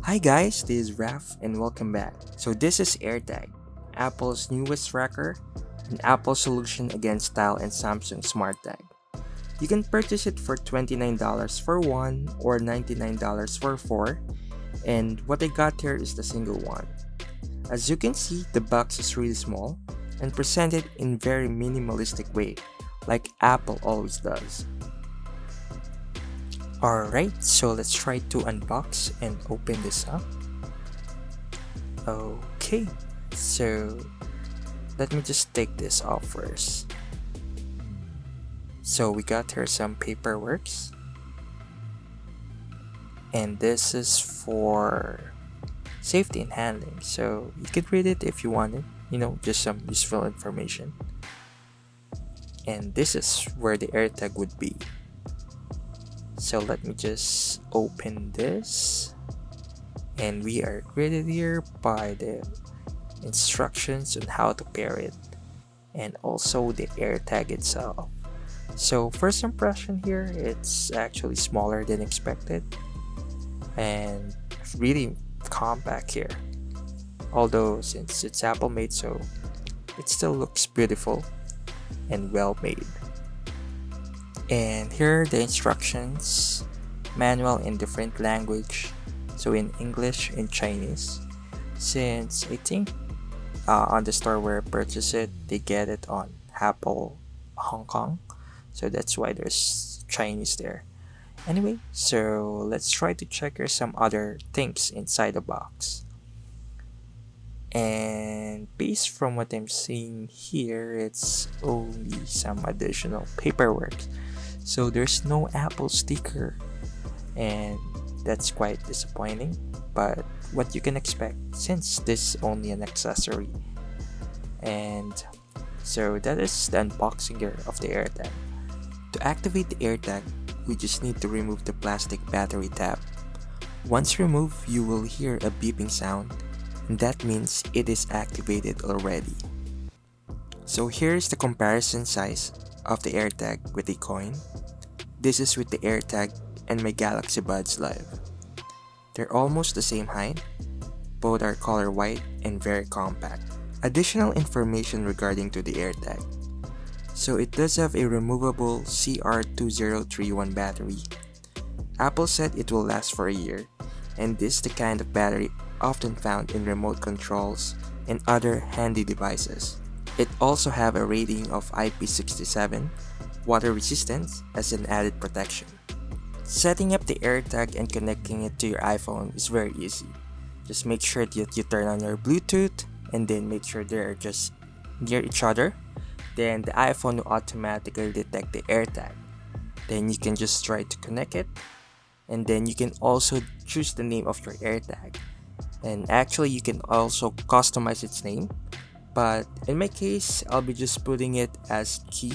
Hi guys, this is Raf and welcome back. So this is Airtag, Apple's newest tracker, an Apple solution against style and Samsung Smart Tag. You can purchase it for $29 for one or $99 for four, and what I got here is the single one. As you can see, the box is really small and presented in very minimalistic way, like Apple always does. Alright, so let's try to unbox and open this up. Okay, so let me just take this off first. So we got here some paperworks, and this is for safety and handling, so you could read it if you wanted, just some useful information. And this is where the AirTag would be. So let me just open this, and we are greeted here by the instructions on how to pair it and also the AirTag itself. So first impression here, it's actually smaller than expected and really compact here, although since it's Apple made, so it still looks beautiful and well made. And here are the instructions, manual in different language, so in English and Chinese, since I think on the store where I purchased it, they get it on Apple Hong Kong, so that's why there's Chinese there. Anyway, so let's try to check here some other things inside the box. And based from what I'm seeing here, it's only some additional paperwork. So there's no Apple sticker, and that's quite disappointing, but what you can expect since this is only an accessory. And so that is the unboxing here of the AirTag. To activate the AirTag, we just need to remove the plastic battery tab. Once removed, you will hear a beeping sound, and that means it is activated already. So here's the comparison size of the AirTag with a coin. This is with the AirTag and my Galaxy Buds Live. They're almost the same height, both are color white and very compact. Additional information regarding to the AirTag. So it does have a removable CR2031 battery. Apple said it will last for a year, and this is the kind of battery often found in remote controls and other handy devices. It also have a rating of IP67, water resistance as an added protection. Setting up the AirTag and connecting it to your iPhone is very easy. Just make sure that you turn on your Bluetooth and then make sure they're just near each other. Then the iPhone will automatically detect the AirTag. Then you can just try to connect it, and then you can also choose the name of your AirTag. And actually you can also customize its name, but in my case I'll be just putting it as key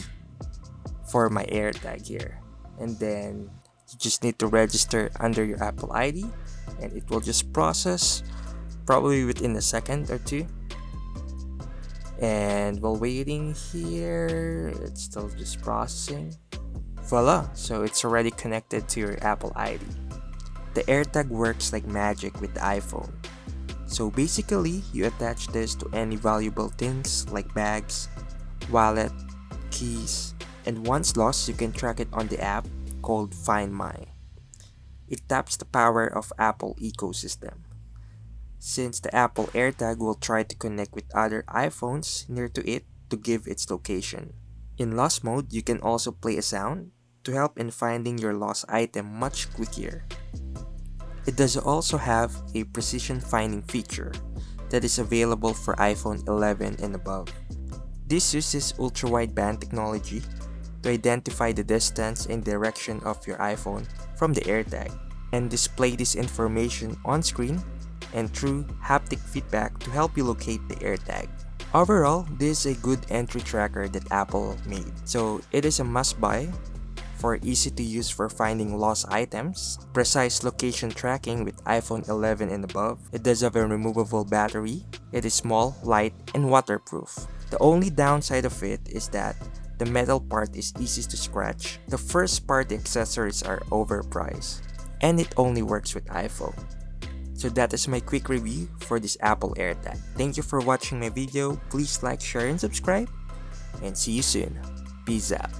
for my AirTag here. And then you just need to register under your Apple ID, and it will just process probably within a second or two. And while waiting here, it's still just processing. Voila, so it's already connected to your Apple ID. The AirTag works like magic with the iPhone. So basically, you attach this to any valuable things like bags, wallet, keys, and once lost, you can track it on the app called Find My. It taps the power of Apple ecosystem, since the Apple AirTag will try to connect with other iPhones near to it to give its location. In lost mode, you can also play a sound to help in finding your lost item much quicker. It does also have a precision finding feature that is available for iPhone 11 and above. This uses ultra-wideband technology to identify the distance and direction of your iPhone from the AirTag and display this information on screen and through haptic feedback to help you locate the AirTag. Overall, this is a good entry tracker that Apple made. So it is a must-buy for easy to use for finding lost items, precise location tracking with iPhone 11 and above. It does have a removable battery. It is small, light, and waterproof. The only downside of it is that the metal part is easy to scratch. The first party accessories are overpriced, and it only works with iPhone. So that is my quick review for this Apple AirTag. Thank you for watching my video. Please like, share, and subscribe. And see you soon. Peace out.